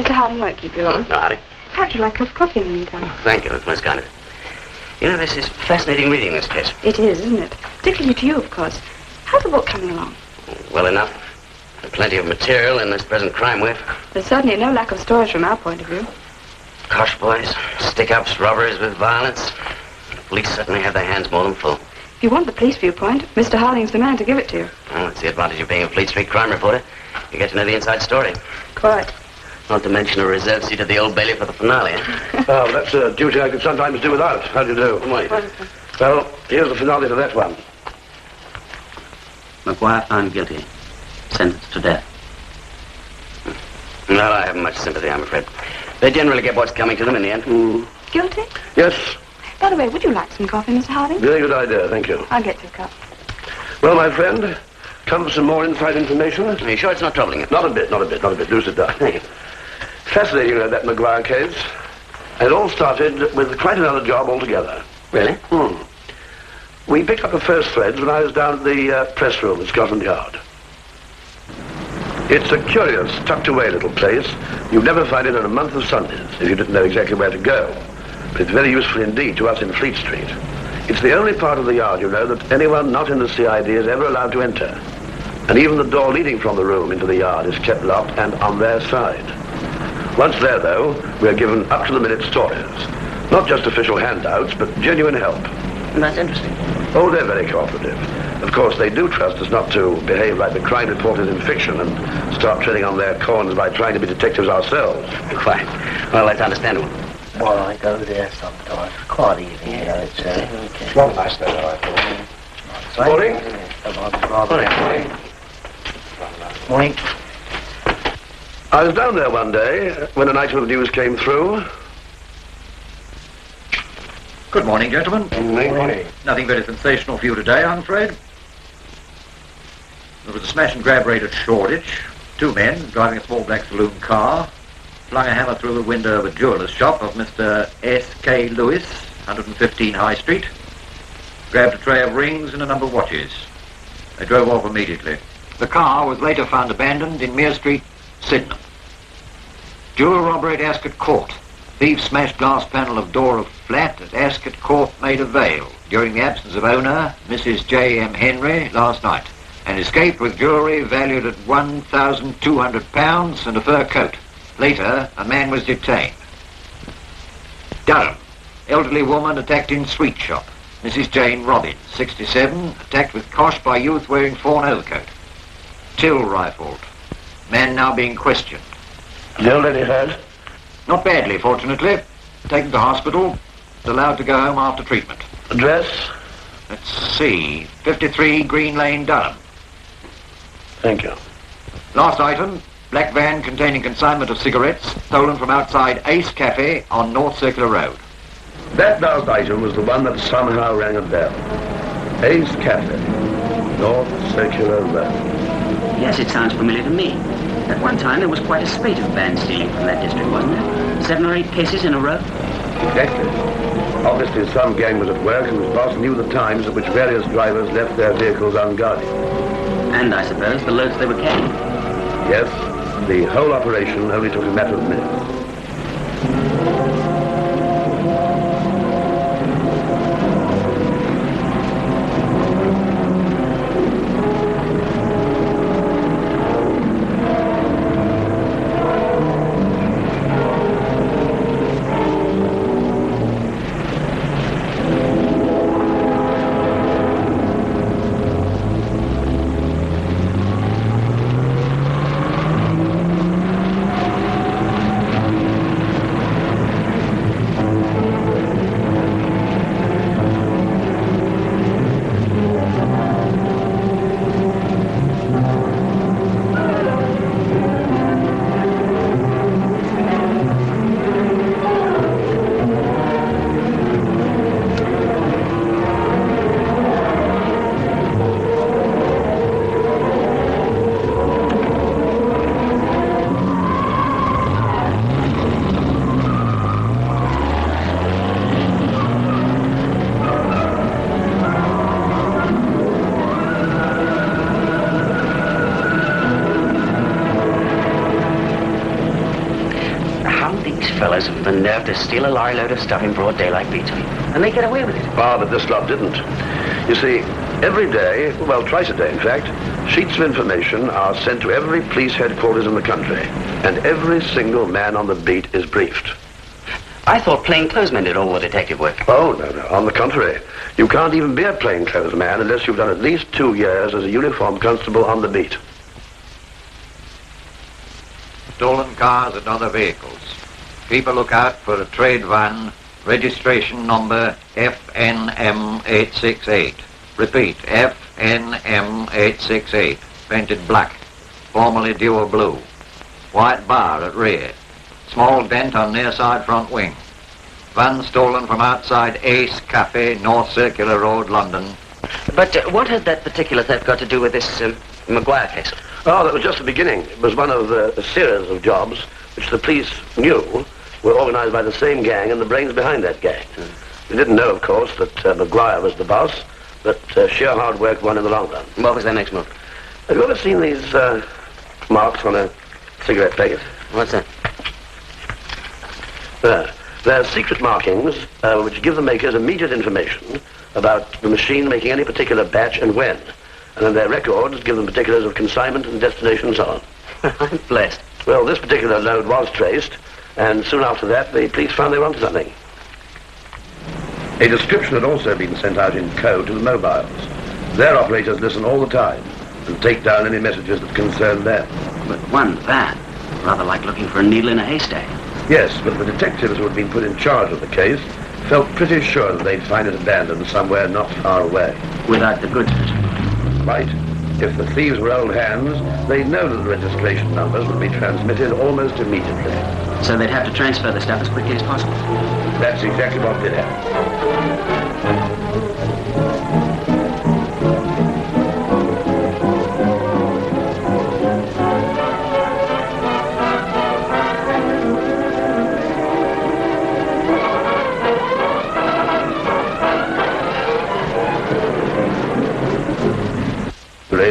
Mr. Harding won't keep you long. No, Harding. Perhaps you'd like a cup of coffee in the meantime. Thank you. That's most kind of you. You know, this is fascinating reading, this case. It is, isn't it? Particularly to you, of course. How's the book coming along? Well enough. Plenty of material in this present crime wave. There's certainly no lack of stories from our point of view. Kosh boys, stick-ups, robberies with violence. The police certainly have their hands more than full. If you want the police viewpoint, Mr. Harding's the man to give it to you. Well, that's the advantage of being a Fleet Street crime reporter. You get to know the inside story. Quite. Not to mention a reserved seat at the Old Bailey for the finale, eh? Oh, that's a duty I could sometimes do without. How do you do? Wonderful. Well, here's the finale to that one. McGuire found guilty. Sentenced to death. No, I haven't much sympathy, I'm afraid. They generally get what's coming to them in the end. Guilty? Yes, By the way, would you like some coffee, Mr. Harding? very good idea, thank you. I'll get you a cup. Well, my friend, come for some more inside information? Are you sure it's not troubling you? Not a bit. Do sit down. Thank you. Fascinating, that McGuire case. And it all started with quite another job altogether. Really? We picked up the first threads when I was down at the press room at Scotland Yard. It's a curious, tucked-away little place. You'd never find it on a month of Sundays if you didn't know exactly where to go. But it's very useful indeed to us in Fleet Street. It's the only part of the yard, you know, that anyone not in the CID is ever allowed to enter. And even the door leading from the room into the yard is kept locked and on their side. Once there, though, we're given up-to-the-minute stories. Not just official handouts, but genuine help. That's interesting. Oh, they're very cooperative. Of course, they do trust us not to behave like the crime reporters in fiction and start treading on their corns by trying to be detectives ourselves. Quite. Well, that's understandable. Well, I go there sometimes. Quite easy, you know. It's not nice though, I thought. Morning. Morning. I was down there one day when an item of news came through. Good morning, gentlemen. Morning. Nothing very sensational for you today, I'm afraid. There was a smash and grab raid at Shoreditch. Two men driving a small black saloon car flung a hammer through the window of a jeweller's shop of Mr. S.K. Lewis, 115 High Street, grabbed a tray of rings and a number of watches. They drove off immediately. The car was later found abandoned in Mere Street, Sydenham. Jeweller robbery at Ascot Court. Thieves smashed glass panel of door of flat at Ascot Court, Maida Vale, during the absence of owner, Mrs. J.M. Henry, last night, and escaped with jewellery valued at £1,200 and a fur coat. Later, a man was detained. Durham. Elderly woman attacked in sweet shop. Mrs. Jane Robbins, 67, attacked with cosh by youth wearing fawn overcoat. Till rifled. Man now being questioned. Still any hurt? Not badly, fortunately. Taken to hospital. Allowed to go home after treatment. Address? Let's see. 53 Green Lane, Durham. Thank you. Last item. Black van containing consignment of cigarettes stolen from outside Ace Cafe on North Circular Road. That last item was the one that somehow rang a bell. Ace Cafe, North Circular Road. Yes, it sounds familiar to me. At one time, there was quite a spate of van stealing from that district, wasn't there? 7 or 8 cases in a row? Exactly. Obviously, some gang was at work whose boss knew the times at which various drivers left their vehicles unguarded. And, I suppose, the loads they were carrying. Yes, the whole operation only took a matter of minutes. How these fellas have the nerve to steal a lorry load of stuff in broad daylight beats me. And they get away with it. Ah, but this lot didn't. You see, every day, well, twice a day in fact, sheets of information are sent to every police headquarters in the country, and every single man on the beat is briefed. I thought plainclothesmen did all the detective work. Oh, no. On the contrary. You can't even be a plainclothes man unless you've done at least 2 years as a uniformed constable on the beat. Stolen cars and other vehicles. Keep a lookout for a trade van, registration number FNM868. Repeat, FNM868, painted black, formerly dual blue. White bar at rear. Small dent on near side front wing. Van stolen from outside Ace Cafe, North Circular Road, London. But what had that particular theft got to do with this Maguire case? Oh, that was just the beginning. It was one of a series of jobs which the police knew were organized by the same gang and the brains behind that gang. They didn't know, of course, that Maguire was the boss, but sheer hard work won in the long run. What was their next move? Have you ever seen these marks on a cigarette packet? What's that? They're secret markings which give the makers immediate information about the machine making any particular batch and when. And then their records give them particulars of consignment and destination and so on. I'm blessed. Well, this particular load was traced, and soon after that, the police found they were onto something. A description had also been sent out in code to the mobiles. Their operators listen all the time and take down any messages that concern them. But one van, rather like looking for a needle in a haystack. Yes, but the detectives who had been put in charge of the case felt pretty sure that they'd find it abandoned somewhere not far away. Without the goods, presumably. Right. If the thieves were old hands, they'd know that the registration numbers would be transmitted almost immediately. So they'd have to transfer the stuff as quickly as possible. That's exactly what did happen.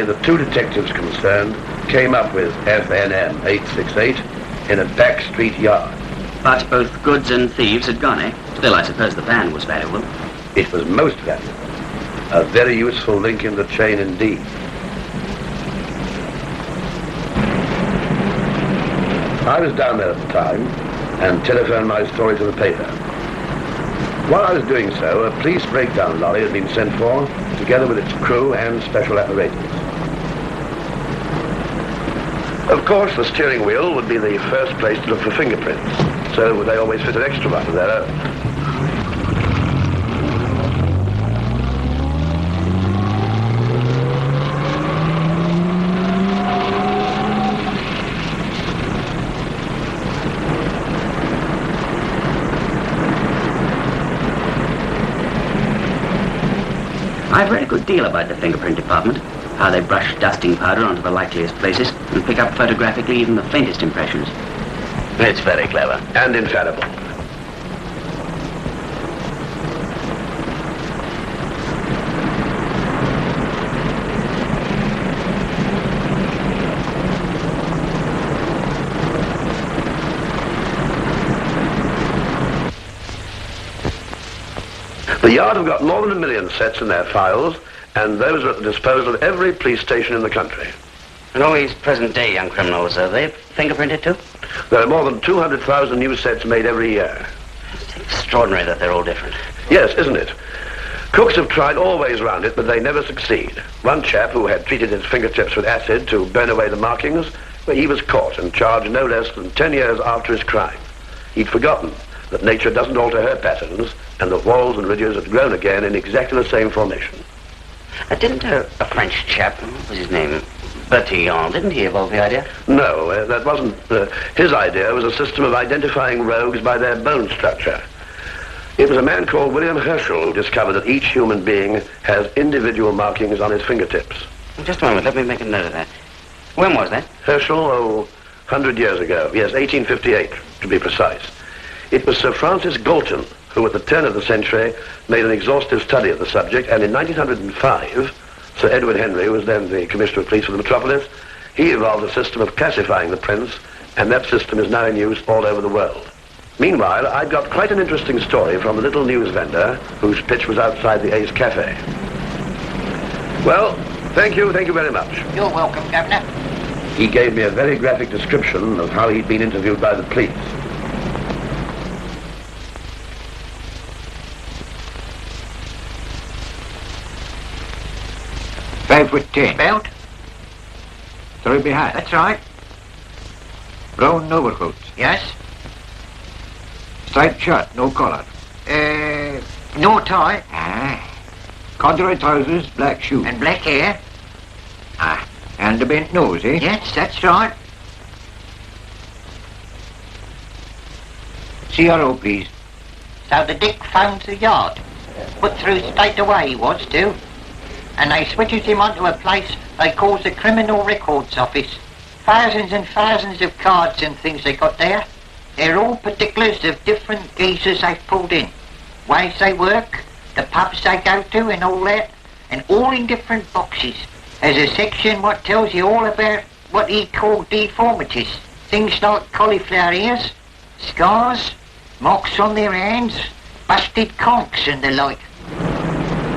The two detectives concerned came up with FNM 868 in a back street yard. But both goods and thieves had gone, eh? Still, I suppose the van was valuable. It was most valuable. A very useful link in the chain indeed. I was down there at the time and telephoned my story to the paper. While I was doing so, a police breakdown lorry had been sent for, together with its crew and special apparatus. Of course, the steering wheel would be the first place to look for fingerprints, so they always fit an extra one of their own. I've read a good deal about the fingerprint department, how they brush dusting powder onto the likeliest places and pick up photographically even the faintest impressions. It's very clever. And infallible. The Yard have got more than 1 million sets in their files, and those are at the disposal of every police station in the country. And all these present-day young criminals, are they fingerprinted too? There are more than 200,000 new sets made every year. It's extraordinary that they're all different. Yes, isn't it? Crooks have tried all ways round it, but they never succeed. One chap who had treated his fingertips with acid to burn away the markings, well, he was caught and charged no less than 10 years after his crime. He'd forgotten that nature doesn't alter her patterns, and the walls and ridges had grown again in exactly the same formation. Didn't a French chap, what was his name, Bertillon, didn't he evolve the idea? No, that wasn't... his idea was a system of identifying rogues by their bone structure. It was a man called William Herschel who discovered that each human being has individual markings on his fingertips. Just a moment, let me make a note of that. When was that? Herschel, 100 years ago. Yes, 1858, to be precise. It was Sir Francis Galton who, at the turn of the century, made an exhaustive study of the subject, and in 1905, Sir Edward Henry, who was then the Commissioner of Police for the Metropolis, he evolved a system of classifying the prints and that system is now in use all over the world. Meanwhile, I've got quite an interesting story from the little news vendor whose pitch was outside the Ace Cafe. Well, thank you very much. You're welcome, Governor. He gave me a very graphic description of how he'd been interviewed by the police. £5'10". Belt? Through behind. That's right. Brown overcoat. Yes. Striped shirt, no collar. No tie. Ah. Corduroy trousers, black shoes. And black hair. Ah. And a bent nose, eh? Yes, that's right. CRO, please. So the Dick phones the yard. Put through straight away he was, too. And they switches him onto a place they calls the Criminal Records Office. Thousands and thousands of cards and things they got there. They're all particulars of different geezers they've pulled in. Ways they work, the pubs they go to and all that. And all in different boxes. There's a section what tells you all about what he called deformities. Things like cauliflower ears, scars, marks on their hands, busted conchs and the like.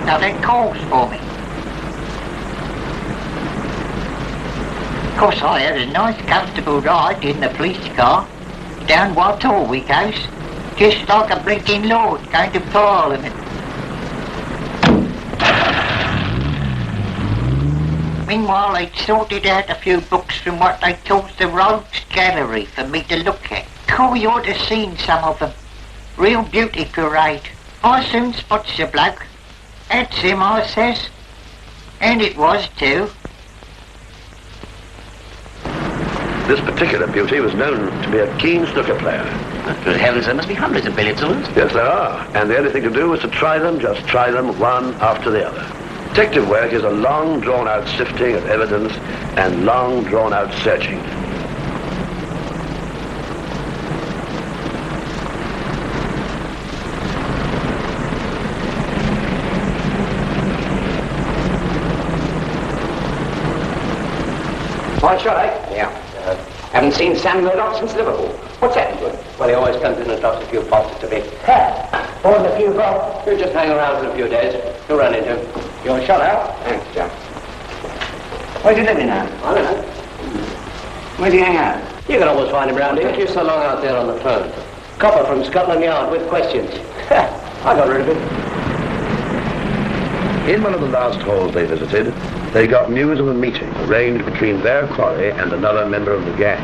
Now that calls for me. Of course I had a nice comfortable ride in the police car. Down Whitehall we goes. Just like a blinking lord going to Parliament. Meanwhile, they'd sorted out a few books from what they calls the Rogues Gallery for me to look at. Cool, you ought to seen some of them. Real beauty parade. I soon spots the bloke. That's him, I says. And it was, too. This particular beauty was known to be a keen snooker player. Good heavens, there must be hundreds of billiard saloons. Yes, there are. And the only thing to do was to try them, just try them, one after the other. Detective work is a long, drawn-out sifting of evidence and long, drawn-out searching. One shot, eh? Yeah. Haven't seen Sam Murdoch since Liverpool. What's happened to him? Well, he always comes in and drops a few pops to me. More than a few bob. He'll just hang around for a few days. You'll run into him. You're shot out. Thanks, John. Where do you live in now? I don't know. Where do you hang out? You can always find him round here. You're so long out there on the phone. Copper from Scotland Yard with questions. I got rid of him. In one of the last halls they visited, they got news of a meeting arranged between their quarry and another member of the gang.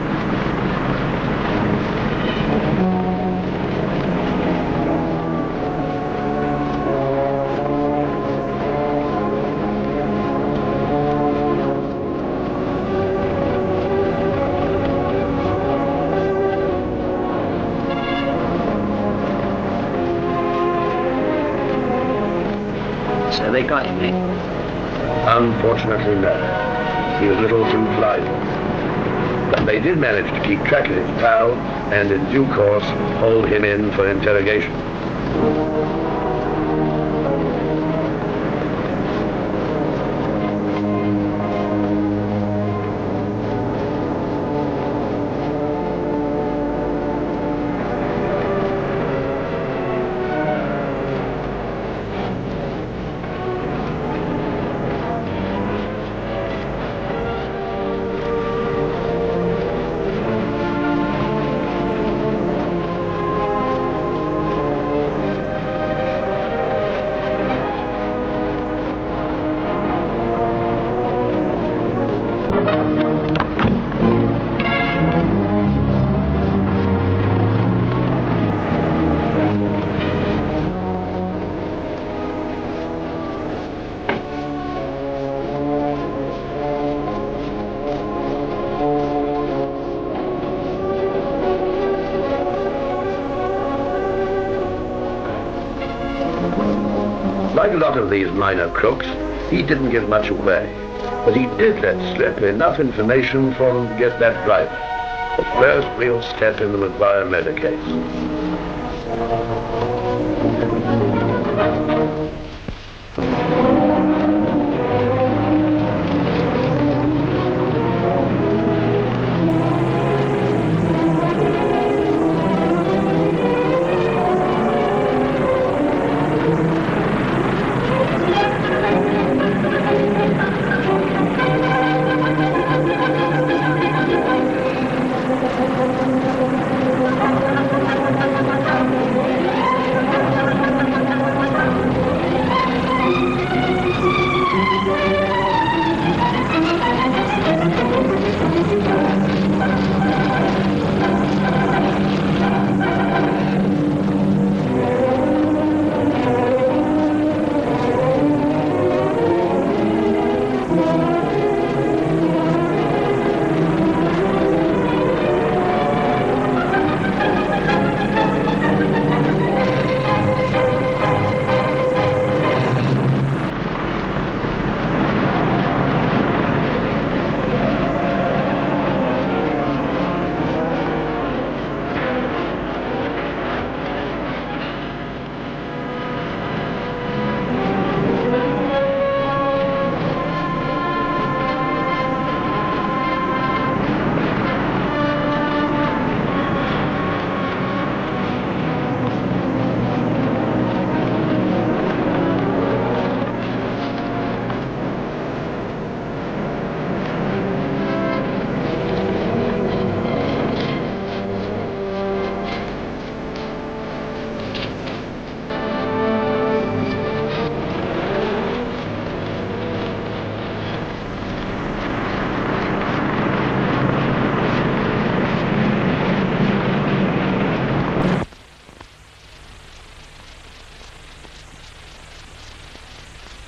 So they got him, eh? Unfortunately, no. He was a little too flighty. But they did manage to keep track of his pal and in due course hold him in for interrogation. Like a lot of these minor crooks, he didn't give much away. But he did let slip enough information for them to get that driver. The first real step in the McGuire murder case.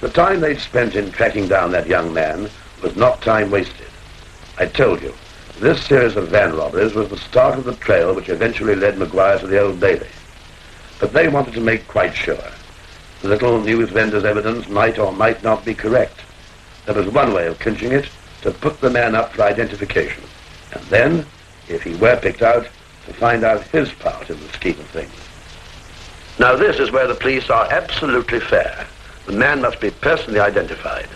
The time they'd spent in tracking down that young man was not time wasted. I told you, this series of van robberies was the start of the trail which eventually led Maguire to the Old Bailey. But they wanted to make quite sure. The little news vendor's evidence might or might not be correct. There was one way of clinching it, to put the man up for identification. And then, if he were picked out, to find out his part in the scheme of things. Now this is where the police are absolutely fair. The man must be personally identified.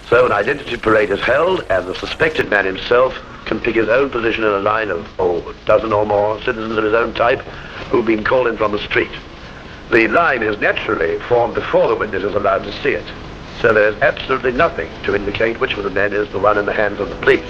So an identity parade is held, and the suspected man himself can pick his own position in a line of, a dozen or more citizens of his own type who've been called in from the street. The line is naturally formed before the witness is allowed to see it. So there's absolutely nothing to indicate which of the men is the one in the hands of the police.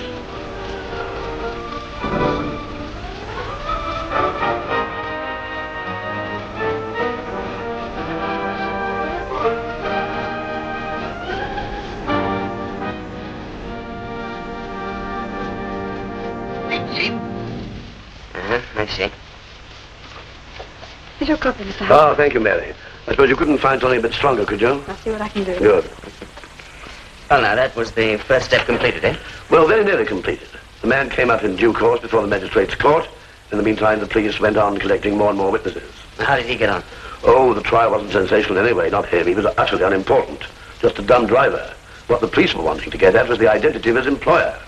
I see. Here's your copy, Mr. Oh, Howard. thank you, Mary. I suppose you couldn't find something a bit stronger, could you? I'll see what I can do. Good. Well, now, that was the first step completed, eh? Well, very nearly completed. The man came up in due course before the magistrate's court. In the meantime, the police went on collecting more and more witnesses. How did he get on? Oh, the trial wasn't sensational anyway, not him. He was utterly unimportant. Just a dumb driver. What the police were wanting to get at was the identity of his employer.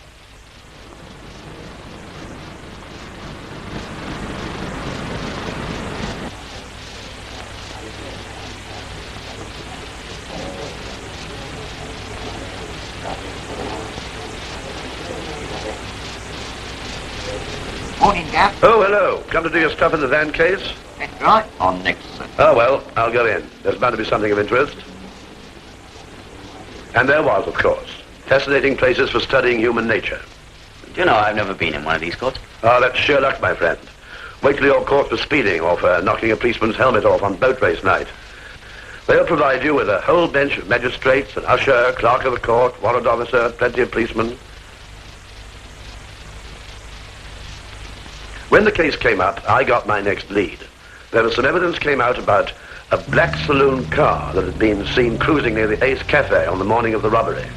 Morning, Gav. Oh, hello. Come to do your stuff in the van case? That's right. On next, sir. Oh, well, I'll go in. There's bound to be something of interest. And there was, of course. Fascinating places for studying human nature. Do you know, I've never been in one of these courts. Oh, that's sheer luck, my friend. Wait till you're caught for speeding or for knocking a policeman's helmet off on boat race night. They'll provide you with a whole bench of magistrates, an usher, clerk of the court, warrant officer, plenty of policemen. When the case came up, I got my next lead. There was some evidence came out about a black saloon car that had been seen cruising near the Ace Cafe on the morning of the robbery.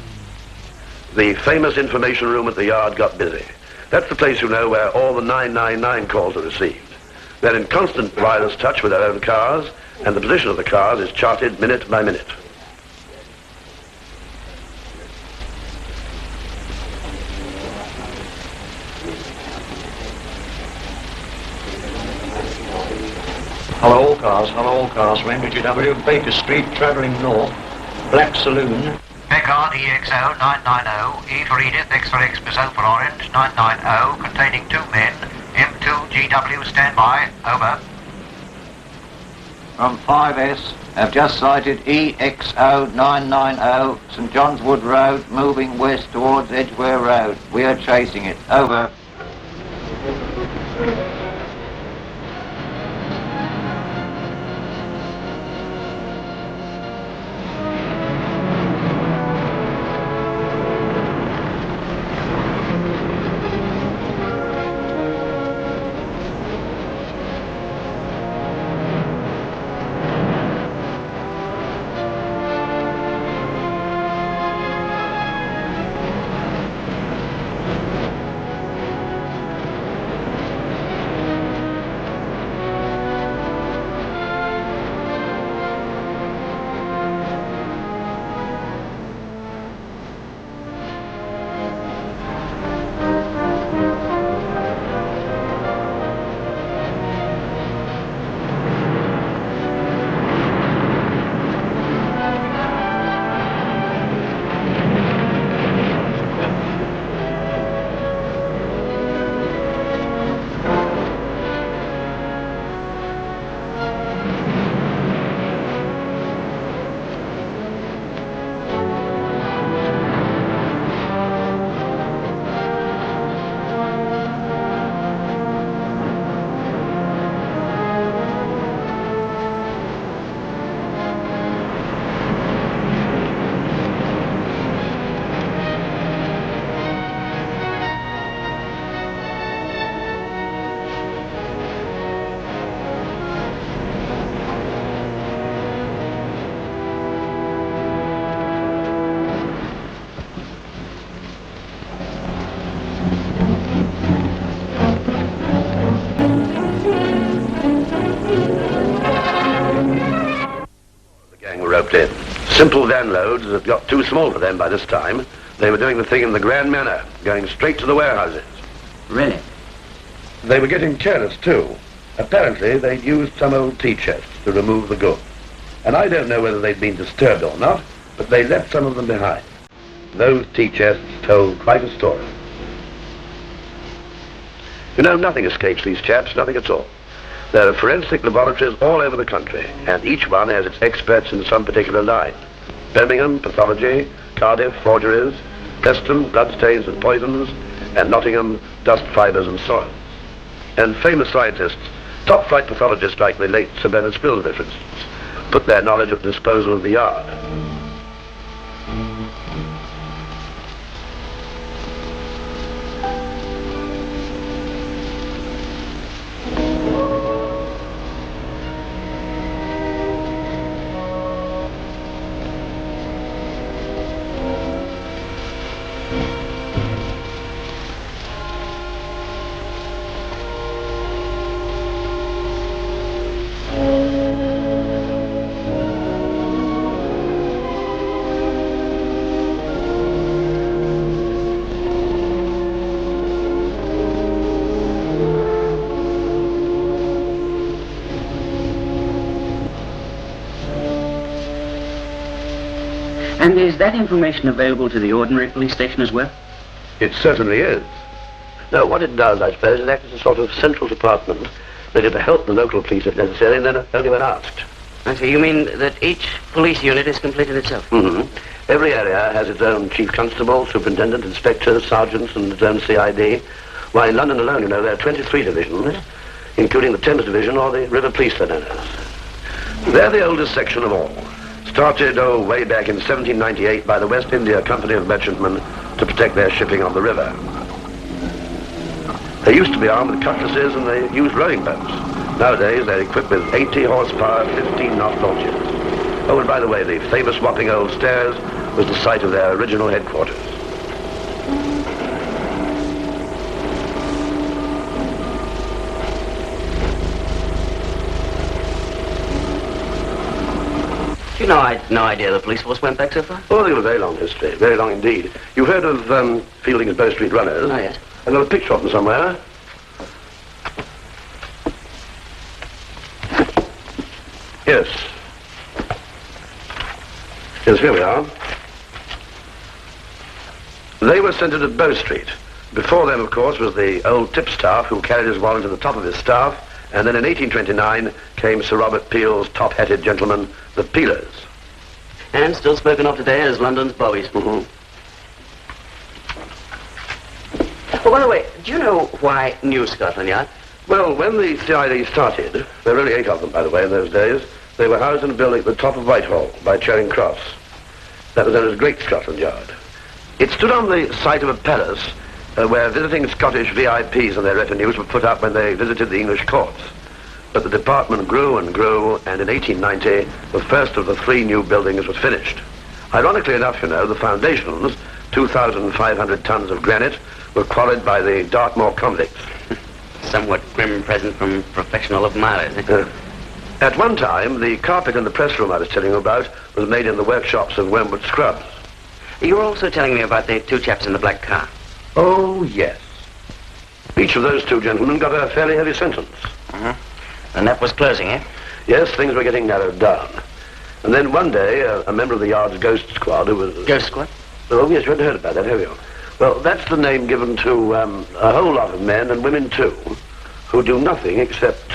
The famous information room at the yard got busy. That's the place, you know, where all the 999 calls are received. They're in constant wireless touch with their own cars, and the position of the cars is charted minute by minute. Hello, all cars from MGW, Baker Street, travelling north, Black Saloon. Packard EXO 990, E for Edith, X for Xmas, O for Orange, 990, containing 2 men, M2 GW, standby, over. From 5S, have just sighted EXO 990, St John's Wood Road, moving west towards Edgware Road. We are chasing it, over. roped in. Simple van loads that got too small for them by this time. They were doing the thing in the grand manner, going straight to the warehouses. Really? They were getting careless, too. Apparently, they'd used some old tea chests to remove the goods. And I don't know whether they'd been disturbed or not, but they left some of them behind. Those tea chests told quite a story. You know, nothing escapes these chaps, nothing at all. There are forensic laboratories all over the country, and each one has its experts in some particular line. Birmingham, pathology; Cardiff, forgeries; Preston, bloodstains and poisons; and Nottingham, dust fibres and soils. And famous scientists, top-flight pathologists like the late Sir Bernard Spilsbury, for instance, put their knowledge at the disposal of the Yard. And is that information available to the ordinary police station as well? It certainly is. Now, what it does, I suppose, is act as a sort of central department ready to help the local police if necessary, and then only when asked. I see. You mean that each police unit is complete in itself? Mm-hmm. Every area has its own chief constable, superintendent, inspectors, sergeants, and its own CID. Why, in London alone, you know, there are 23 divisions, including the Thames Division or the River Police, they're known as. They're the oldest section of all. Started, way back in 1798 by the West India Company of Merchantmen to protect their shipping on the river. They used to be armed with cutlasses and they used rowing boats. Nowadays, they're equipped with 80 horsepower, 15-knot launches. Oh, and by the way, the famous Wapping Old Stairs was the site of their original headquarters. You know, I had no idea the police force went back so far. Oh, they have a very long history, very long indeed. You've heard of Fielding's Bow Street Runners? Oh, yes. I've got a picture of them somewhere. Yes. Yes, here we are. They were centred at Bow Street. Before them, of course, was the old tipstaff who carried his warrant to the top of his staff, and then in 1829 came Sir Robert Peel's top-hatted gentlemen, the Peelers. And still spoken of today as London's Bowies. Mm-hmm. Oh, by the way, do you know why New Scotland Yard? Well, when the CID started, there were only 8 of them, by the way, in those days, they were housed in a building at the top of Whitehall by Charing Cross. That was known as Great Scotland Yard. It stood on the site of a palace where visiting Scottish VIPs and their retinues were put up when they visited the English courts. But the department grew and grew, and in 1890, the first of the 3 new buildings was finished. Ironically enough, you know, the foundations, 2,500 tons of granite, were quarried by the Dartmoor convicts. Somewhat grim present from professional admirers, eh? At one time, the carpet in the press room I was telling you about was made in the workshops of Wormwood Scrubs. You were also telling me about the 2 chaps in the black car. Oh, yes. Each of those 2 gentlemen got a fairly heavy sentence. Uh-huh. And that was closing, eh? Yes, things were getting narrowed down. And then one day, a member of the Yard's Ghost Squad who was... Ghost Squad? Oh, yes, you hadn't heard about that, have you? Well, that's the name given to a whole lot of men and women, too, who do nothing except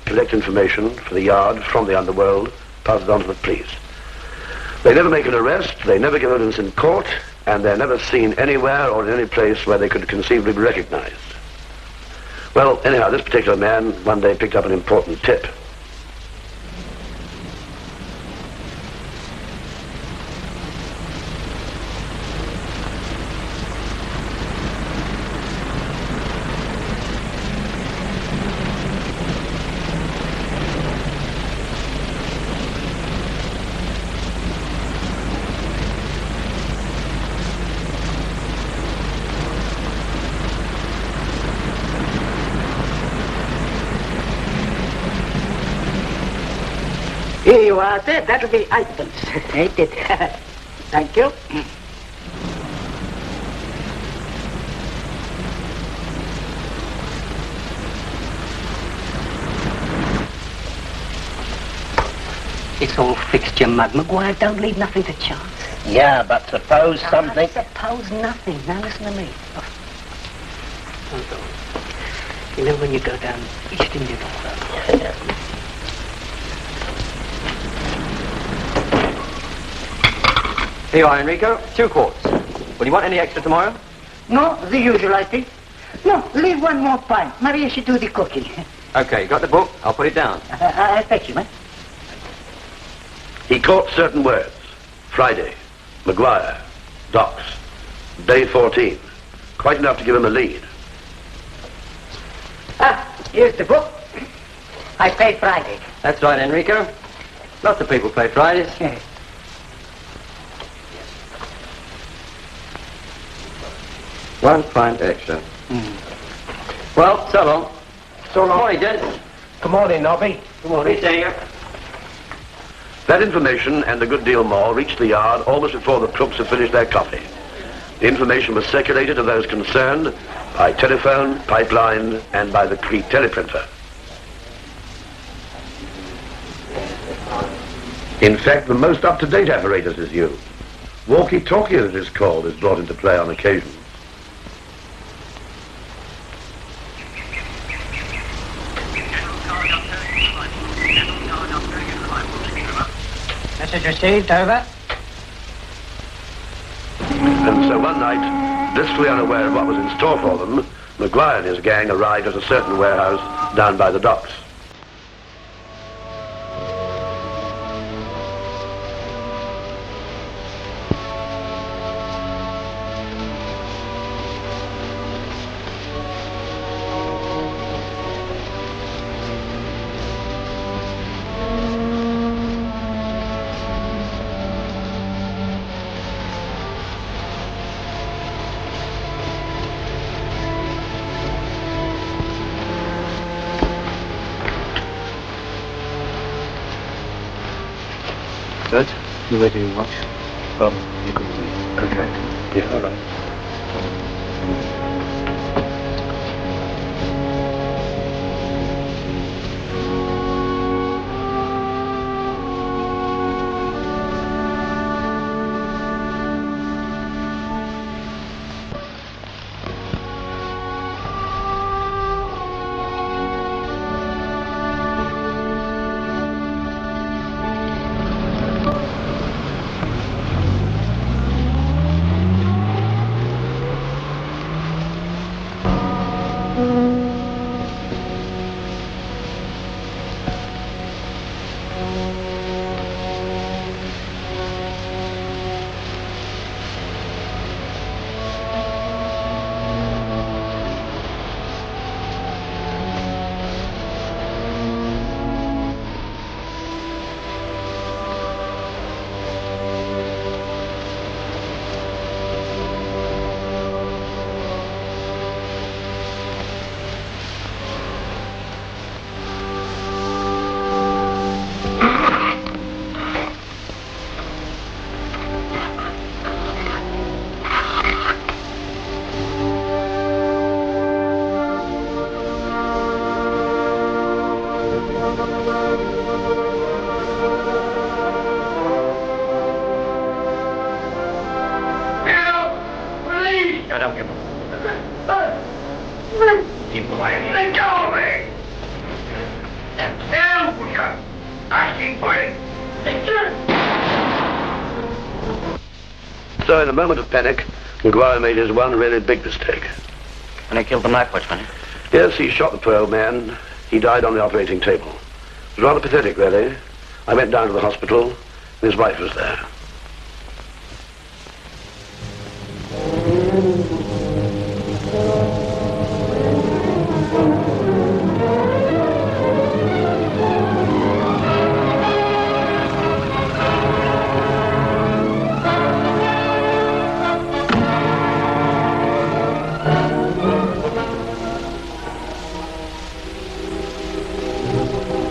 collect information for the Yard from the underworld, pass it on to the police. They never make an arrest, they never give evidence in court, and they're never seen anywhere or in any place where they could conceivably be recognized. Well, anyhow, this particular man one day picked up an important tip. Here you are, sir. That'll be eightpence. Ain't it? Thank you. It's all fixed, you mug. Maguire, don't leave nothing to chance. Yeah, but suppose something... Suppose nothing. Now listen to me. Oh. Hold on. You know when you go down East India Road? Yeah. Here you are, Enrico. 2 quarts. Will you want any extra tomorrow? No, the usual, I think. No, leave one more pint. Maria should do the cooking. Okay, got the book? I'll put it down. I fetch you, man. He caught certain words. Friday, Maguire, docks, day 14. Quite enough to give him a lead. Here's the book. I paid Friday. That's right, Enrico. Lots of people play Fridays. Yeah. One pint extra. Well, so long. So long. Morning, gents. Good morning, Nobby. Good morning, Senior. That information and a good deal more reached the yard almost before the crooks had finished their coffee. The information was circulated to those concerned by telephone, pipeline, and by the Crete teleprinter. In fact, the most up-to-date apparatus is used. Walkie-talkie, as it is called, is brought into play on occasion. Message received, over. And so one night, blissfully unaware of what was in store for them, Maguire and his gang arrived at a certain warehouse down by the docks. Dad, you ready to watch? You can wait. Okay. Yeah, all right. So in a moment of panic, Maguire made his one really big mistake. And he killed the night watchman. Yes, he shot the poor old man. He died on the operating table. It was rather pathetic, really. I went down to the hospital, and his wife was there.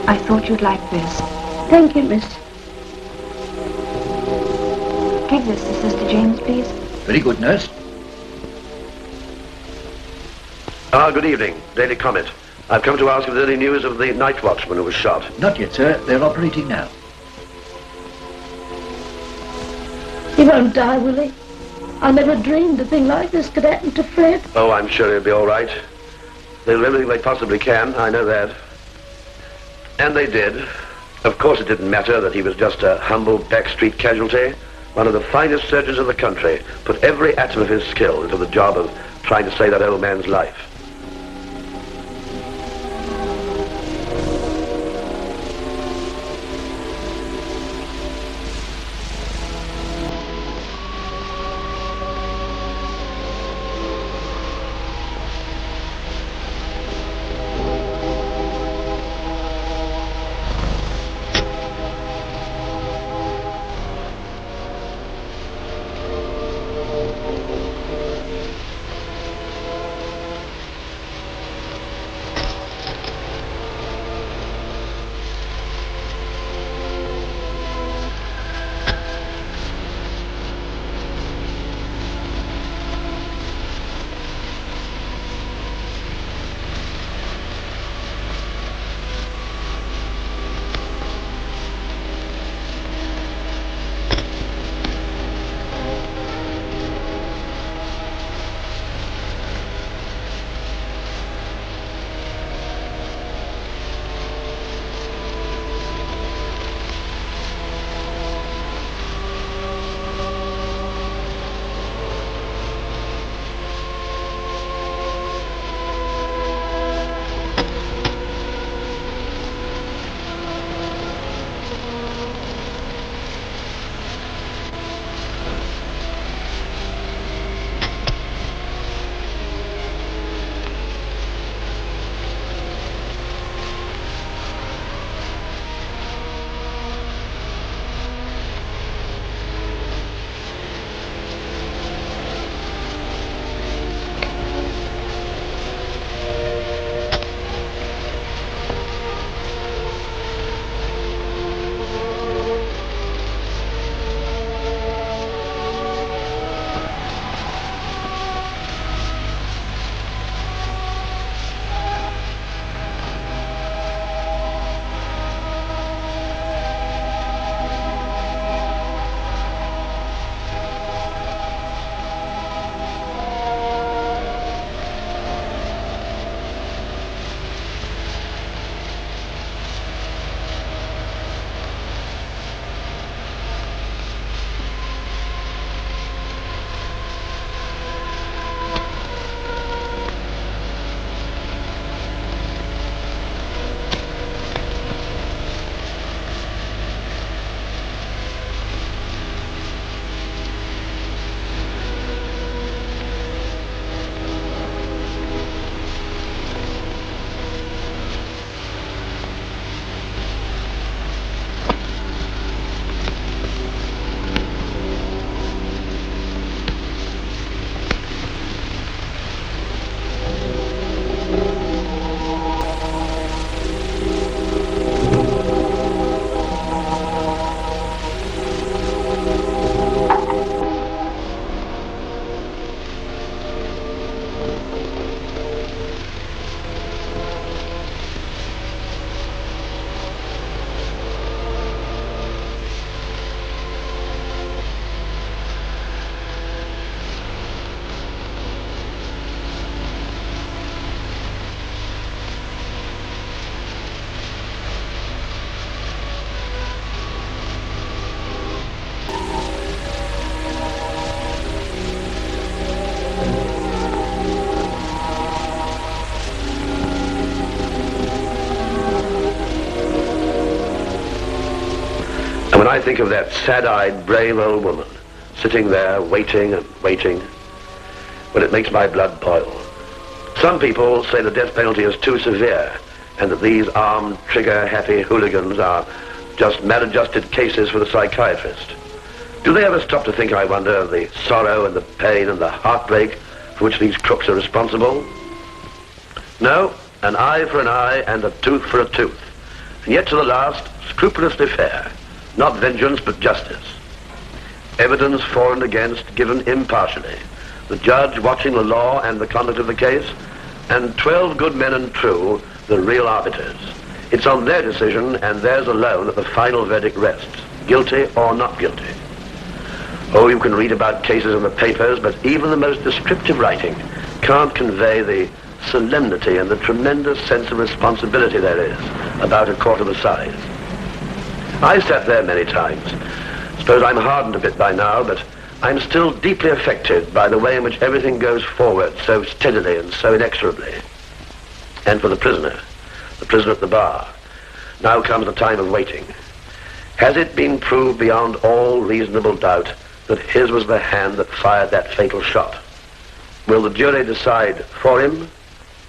I thought you'd like this. Thank you, miss. Give this to Sister James, please. Very good, nurse. Good evening. Daily Comet. I've come to ask if there's any news of the night watchman who was shot. Not yet, sir. They're operating now. He won't die, will he? I never dreamed a thing like this could happen to Fred. Oh, I'm sure he'll be all right. They'll do everything they possibly can, I know that. And they did. Of course it didn't matter that he was just a humble backstreet casualty. One of the finest surgeons in the country put every atom of his skill into the job of trying to save that old man's life. When I think of that sad-eyed, brave old woman sitting there waiting and waiting, well, it makes my blood boil. Some people say the death penalty is too severe and that these armed, trigger-happy hooligans are just maladjusted cases for the psychiatrist. Do they ever stop to think, I wonder, of the sorrow and the pain and the heartbreak for which these crooks are responsible? No, an eye for an eye and a tooth for a tooth. and yet to the last, scrupulously fair. Not vengeance, but justice. Evidence for and against given impartially. The judge watching the law and the conduct of the case, and 12 good men and true, the real arbiters. It's on their decision and theirs alone that the final verdict rests, guilty or not guilty. Oh, you can read about cases in the papers, but even the most descriptive writing can't convey the solemnity and the tremendous sense of responsibility there is about a court of assize. I sat there many times. Suppose I'm hardened a bit by now, but I'm still deeply affected by the way in which everything goes forward so steadily and so inexorably. And for the prisoner at the bar, now comes the time of waiting. Has it been proved beyond all reasonable doubt that his was the hand that fired that fatal shot? Will the jury decide for him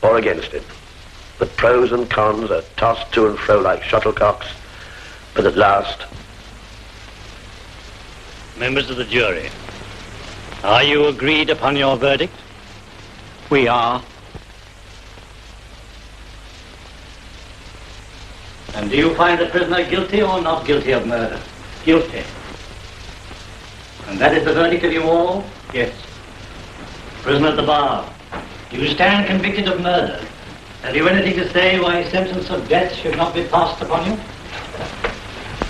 or against him? The pros and cons are tossed to and fro like shuttlecocks, but at last... Members of the jury, are you agreed upon your verdict? We are. And do you find the prisoner guilty or not guilty of murder? Guilty. And that is the verdict of you all? Yes. Prisoner at the bar, you stand convicted of murder. Have you anything to say why sentence of death should not be passed upon you?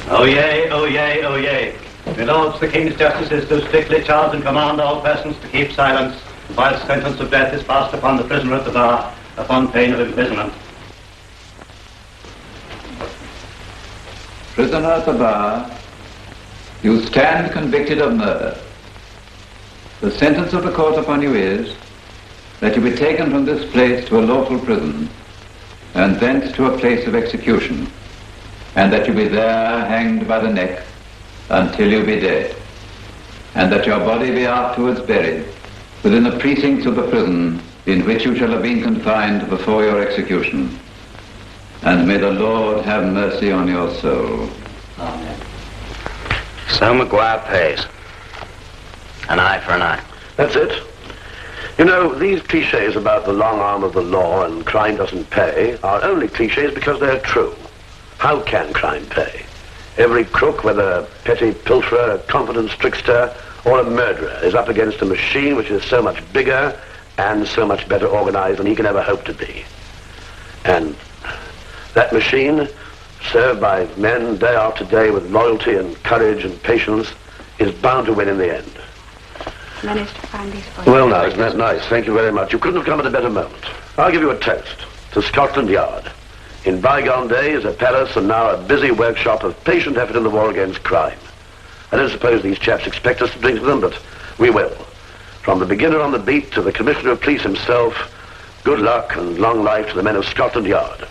Oh yea, oh yea, oh yea. My lords, the King's justices do strictly charge and command all persons to keep silence while sentence of death is passed upon the prisoner at the bar upon pain of imprisonment. Prisoner at the bar, you stand convicted of murder. The sentence of the court upon you is that you be taken from this place to a lawful prison, and thence to a place of execution, and that you be there hanged by the neck until you be dead, and that your body be afterwards buried within the precincts of the prison in which you shall have been confined before your execution. And may the Lord have mercy on your soul. Amen. So McGuire pays. An eye for an eye. That's it. You know, these cliches about the long arm of the law and crime doesn't pay are only cliches because they're true. How can crime pay? Every crook, whether a petty pilferer, a confidence trickster, or a murderer, is up against a machine which is so much bigger and so much better organized than he can ever hope to be. And that machine, served by men day after day with loyalty and courage and patience, is bound to win in the end. Managed to find these boys. Well, now, isn't that nice? Thank you very much. You couldn't have come at a better moment. I'll give you a toast to Scotland Yard. In bygone days, a palace, and now a busy workshop of patient effort in the war against crime. I don't suppose these chaps expect us to drink to them, but we will. From the beginner on the beat to the Commissioner of Police himself, good luck and long life to the men of Scotland Yard.